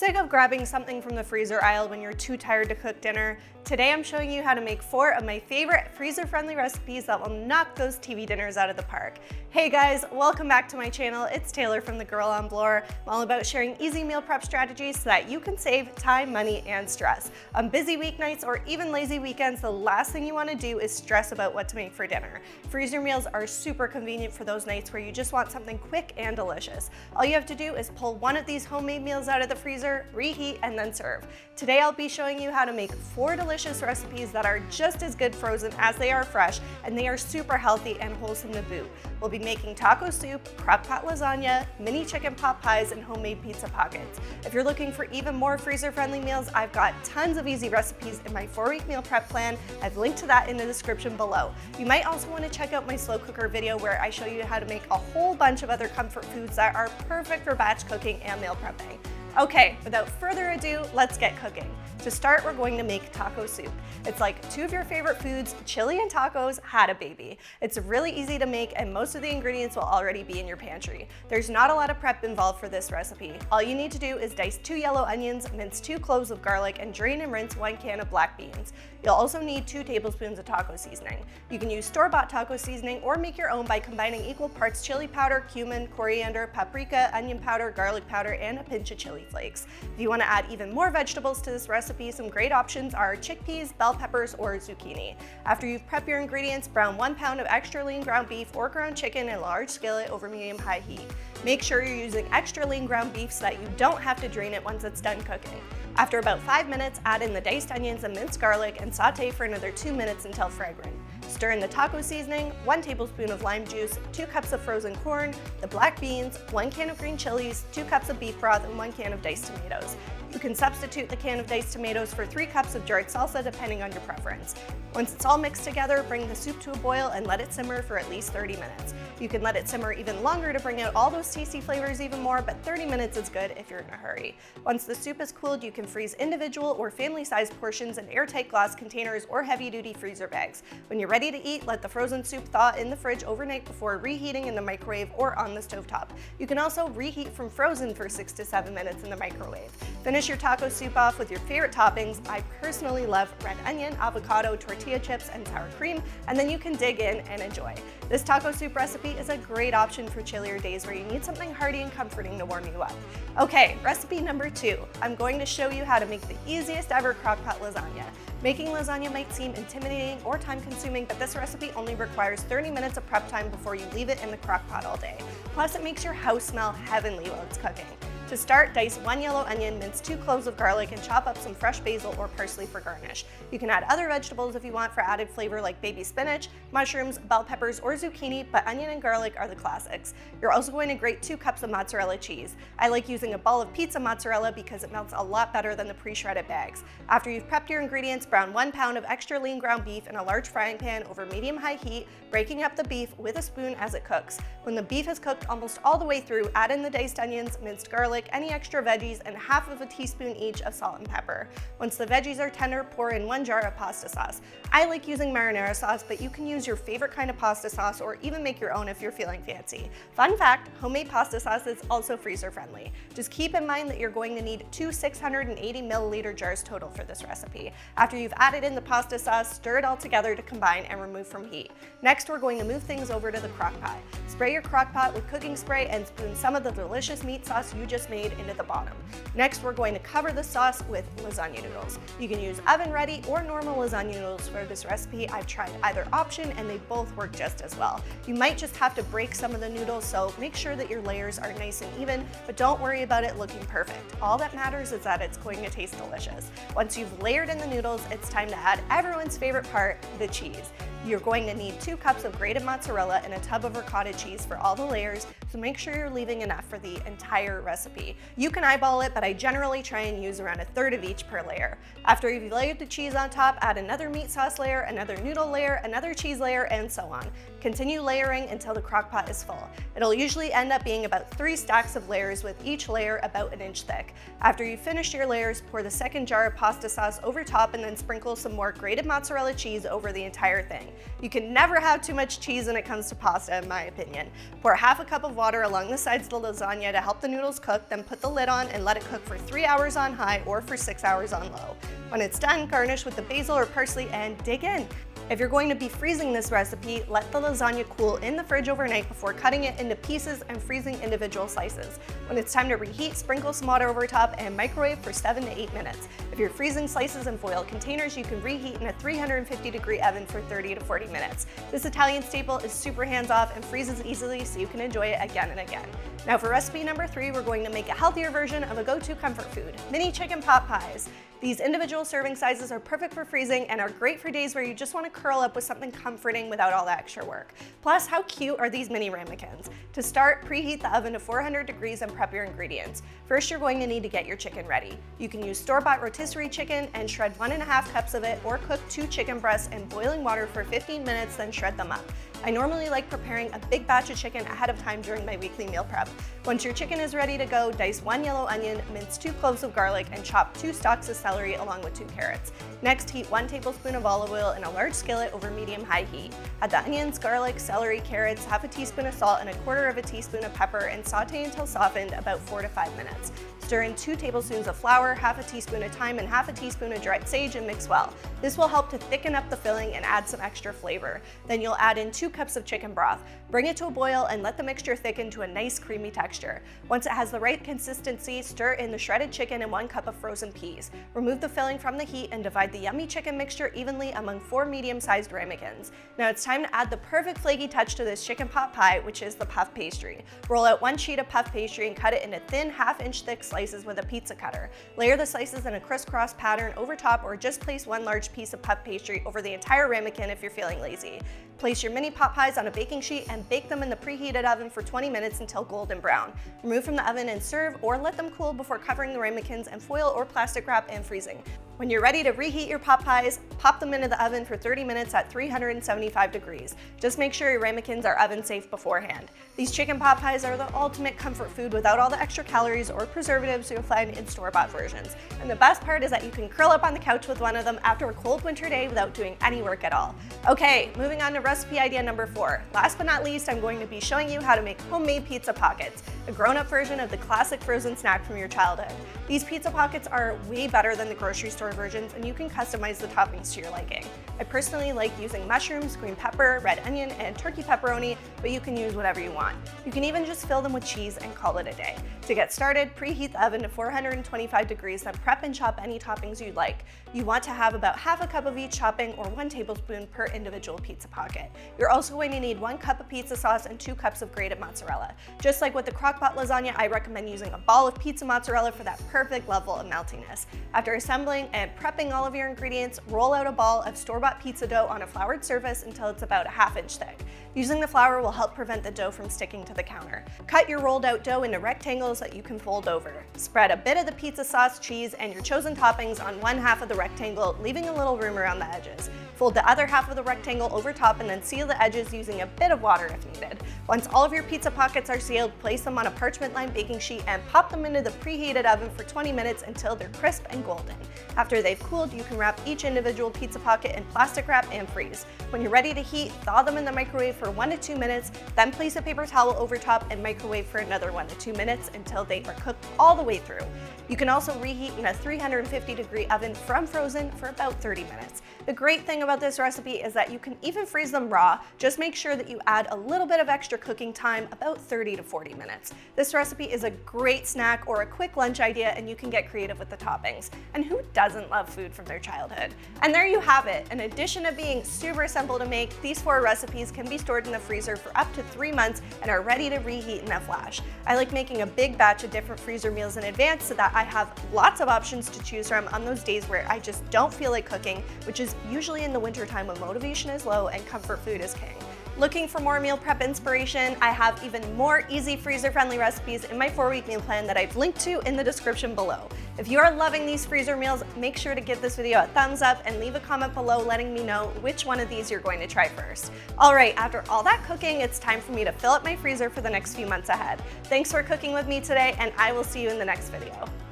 Sick of grabbing something from the freezer aisle when you're too tired to cook dinner? Today I'm showing you how to make 4 of my favorite freezer-friendly recipes that will knock those TV dinners out of the park. Hey guys, welcome back to my channel. It's Taylor from The Girl on Bloor. I'm all about sharing easy meal prep strategies so that you can save time, money, and stress. On busy weeknights or even lazy weekends, the last thing you want to do is stress about what to make for dinner. Freezer meals are super convenient for those nights where you just want something quick and delicious. All you have to do is pull one of these homemade meals out of the freezer, reheat, and then serve. Today I'll be showing you how to make 4 delicious recipes that are just as good frozen as they are fresh, and they are super healthy and wholesome to boot. We'll be making taco soup, crock pot lasagna, mini chicken pot pies, and homemade pizza pockets. If you're looking for even more freezer-friendly meals, I've got tons of easy recipes in my 4-week meal prep plan. I've linked to that in the description below. You might also want to check out my slow cooker video where I show you how to make a whole bunch of other comfort foods that are perfect for batch cooking and meal prepping. Okay, without further ado, let's get cooking. To start, we're going to make taco soup. It's like 2 of your favorite foods, chili and tacos, had a baby. It's really easy to make and most of the ingredients will already be in your pantry. There's not a lot of prep involved for this recipe. All you need to do is dice 2 yellow onions, mince 2 cloves of garlic, and drain and rinse 1 can of black beans. You'll also need 2 tablespoons of taco seasoning. You can use store-bought taco seasoning or make your own by combining equal parts chili powder, cumin, coriander, paprika, onion powder, garlic powder, and a pinch of chili flakes. If you want to add even more vegetables to this recipe, some great options are chickpeas, bell peppers, or zucchini. After you've prepped your ingredients, brown 1 pound of extra lean ground beef or ground chicken in a large skillet over medium-high heat. Make sure you're using extra lean ground beef so that you don't have to drain it once it's done cooking. After about 5 minutes, add in the diced onions and minced garlic and saute for another 2 minutes until fragrant. Stir in the taco seasoning, 1 tablespoon of lime juice, 2 cups of frozen corn, the black beans, 1 can of green chilies, 2 cups of beef broth, and 1 can of diced tomatoes. You can substitute the can of diced tomatoes for 3 cups of jarred salsa depending on your preference. Once it's all mixed together, bring the soup to a boil and let it simmer for at least 30 minutes. You can let it simmer even longer to bring out all those tasty flavors even more, but 30 minutes is good if you're in a hurry. Once the soup is cooled, you can freeze individual or family-sized portions in airtight glass containers or heavy-duty freezer bags. When you're ready to eat, let the frozen soup thaw in the fridge overnight before reheating in the microwave or on the stovetop. You can also reheat from frozen for 6 to 7 minutes in the microwave. Finish your taco soup off with your favorite toppings. I personally love red onion, avocado, tortilla chips, and sour cream, and then you can dig in and enjoy. This taco soup recipe is a great option for chillier days where you need something hearty and comforting to warm you up. Okay, recipe number 2. I'm going to show you how to make the easiest ever crock-pot lasagna. Making lasagna might seem intimidating or time-consuming, but this recipe only requires 30 minutes of prep time before you leave it in the crock pot all day. Plus, it makes your house smell heavenly while it's cooking. To start, dice 1 yellow onion, mince 2 cloves of garlic, and chop up some fresh basil or parsley for garnish. You can add other vegetables if you want for added flavor like baby spinach, mushrooms, bell peppers, or zucchini, but onion and garlic are the classics. You're also going to grate 2 cups of mozzarella cheese. I like using a ball of pizza mozzarella because it melts a lot better than the pre-shredded bags. After you've prepped your ingredients, brown 1 pound of extra lean ground beef in a large frying pan over medium-high heat, breaking up the beef with a spoon as it cooks. When the beef is cooked almost all the way through, add in the diced onions, minced garlic, any extra veggies, and half of a teaspoon each of salt and pepper. Once the veggies are tender, pour in 1 jar of pasta sauce. I like using marinara sauce, but you can use your favorite kind of pasta sauce or even make your own if you're feeling fancy. Fun fact, homemade pasta sauce is also freezer friendly. Just keep in mind that you're going to need 2 680 milliliter jars total for this recipe. After you've added in the pasta sauce, stir it all together to combine and remove from heat. Next, we're going to move things over to the crock pot. Spray your crock pot with cooking spray and spoon some of the delicious meat sauce you just made into the bottom. Next, we're going to cover the sauce with lasagna noodles. You can use oven ready or normal lasagna noodles for this recipe. I've tried either option and they both work just as well. You might just have to break some of the noodles, so make sure that your layers are nice and even, but don't worry about it looking perfect. All that matters is that it's going to taste delicious. Once you've layered in the noodles, it's time to add everyone's favorite part, the cheese. You're going to need 2 cups of grated mozzarella and a tub of ricotta cheese for all the layers, so make sure you're leaving enough for the entire recipe. You can eyeball it, but I generally try and use around 1/3 of each per layer. After you've layered the cheese on top, add another meat sauce layer, another noodle layer, another cheese layer, and so on. Continue layering until the crock pot is full. It'll usually end up being about 3 stacks of layers with each layer about an inch thick. After you've finished your layers, pour the second jar of pasta sauce over top and then sprinkle some more grated mozzarella cheese over the entire thing. You can never have too much cheese when it comes to pasta, in my opinion. Pour half a cup of water along the sides of the lasagna to help the noodles cook, then put the lid on and let it cook for 3 hours on high or for 6 hours on low. When it's done, garnish with the basil or parsley and dig in. If you're going to be freezing this recipe, let the lasagna cool in the fridge overnight before cutting it into pieces and freezing individual slices. When it's time to reheat, sprinkle some water over top and microwave for 7 to 8 minutes. If you're freezing slices in foil containers, you can reheat in a 350-degree oven for 30 to 40 minutes. This Italian staple is super hands-off and freezes easily, so you can enjoy it again and again. Now for recipe number 3, we're going to make a healthier version of a go-to comfort food, mini chicken pot pies. These individual serving sizes are perfect for freezing and are great for days where you just want to curl up with something comforting without all the extra work. Plus, how cute are these mini ramekins? To start, preheat the oven to 400 degrees and prep your ingredients. First, you're going to need to get your chicken ready. You can use store-bought rotisserie chicken and shred 1.5 cups of it, or cook 2 chicken breasts in boiling water for 15 minutes, then shred them up. I normally like preparing a big batch of chicken ahead of time during my weekly meal prep. Once your chicken is ready to go, dice 1 yellow onion, mince 2 cloves of garlic, and chop 2 stalks of celery along with 2 carrots. Next, heat 1 tablespoon of olive oil in a large skillet over medium-high heat. Add the onions, garlic, celery, carrots, half a teaspoon of salt, and 1/4 teaspoon of pepper, and saute until softened, about 4 to 5 minutes. Stir in 2 tablespoons of flour, half a teaspoon of thyme, and half a teaspoon of dried sage and mix well. This will help to thicken up the filling and add some extra flavor. Then you'll add in 2 cups of chicken broth. Bring it to a boil and let the mixture thicken to a nice creamy texture. Once it has the right consistency, stir in the shredded chicken and 1 cup of frozen peas. Remove the filling from the heat and divide the yummy chicken mixture evenly among 4 medium-sized ramekins. Now it's time to add the perfect flaky touch to this chicken pot pie, which is the puff pastry. Roll out 1 sheet of puff pastry and cut it into thin, half-inch thick slices with a pizza cutter. Layer the slices in a crisscross pattern over top, or just place 1 large piece of puff pastry over the entire ramekin if you're feeling lazy. Place your mini pot pies on a baking sheet and bake them in the preheated oven for 20 minutes until golden brown. Remove from the oven and serve, or let them cool before covering the ramekins in foil or plastic wrap and freezing. When you're ready to reheat your pot pies, pop them into the oven for 30 minutes at 375 degrees. Just make sure your ramekins are oven safe beforehand. These chicken pot pies are the ultimate comfort food without all the extra calories or preservatives you'll find in store-bought versions. And the best part is that you can curl up on the couch with one of them after a cold winter day without doing any work at all. Okay, moving on to recipe idea number 4. Last but not least, I'm going to be showing you how to make homemade pizza pockets, a grown-up version of the classic frozen snack from your childhood. These pizza pockets are way better than the grocery store versions, and you can customize the toppings to your liking. I personally like using mushrooms, green pepper, red onion, and turkey pepperoni, but you can use whatever you want. You can even just fill them with cheese and call it a day. To get started, preheat the oven to 425 degrees, then prep and chop any toppings you'd like. You want to have about half a cup of each topping, or 1 tablespoon per individual pizza pocket. You're also going to need 1 cup of pizza sauce and 2 cups of grated mozzarella. Just like with the crock-pot lasagna, I recommend using a ball of pizza mozzarella for that perfect level of meltiness. After assembling and prepping all of your ingredients, roll out a ball of store-bought pizza dough on a floured surface until it's about a ½ inch thick. Using the flour will help prevent the dough from sticking to the counter. Cut your rolled out dough into rectangles that you can fold over. Spread a bit of the pizza sauce, cheese, and your chosen toppings on 1/2 of the rectangle, leaving a little room around the edges. Fold the other half of the rectangle over top and then seal the edges using a bit of water if needed. Once all of your pizza pockets are sealed, place them on a parchment-lined baking sheet and pop them into the preheated oven for 20 minutes until they're crisp and golden. After they've cooled, you can wrap each individual pizza pocket in plastic wrap and freeze. When you're ready to heat, thaw them in the microwave for 1 to 2 minutes, then place a paper towel over top and microwave for another 1 to 2 minutes until they are cooked all the way through. You can also reheat in a 350-degree oven from frozen for about 30 minutes. The great thing about this recipe is that you can even freeze them raw. Just make sure that you add a little bit of extra cooking time, about 30 to 40 minutes. This recipe is a great snack or a quick lunch idea, and you can get creative with the toppings. And who doesn't love food from their childhood? And there you have it. In addition to being super simple to make, these 4 recipes can be stored in the freezer for up to 3 months and are ready to reheat in a flash. I like making a big batch of different freezer meals in advance so that I have lots of options to choose from on those days where I just don't feel like cooking, which is usually in the wintertime when motivation is low and comfort food is king. Looking for more meal prep inspiration? I have even more easy freezer-friendly recipes in my 4-week meal plan that I've linked to in the description below. If you are loving these freezer meals, make sure to give this video a thumbs up and leave a comment below letting me know which one of these you're going to try first. All right, after all that cooking, it's time for me to fill up my freezer for the next few months ahead. Thanks for cooking with me today, and I will see you in the next video.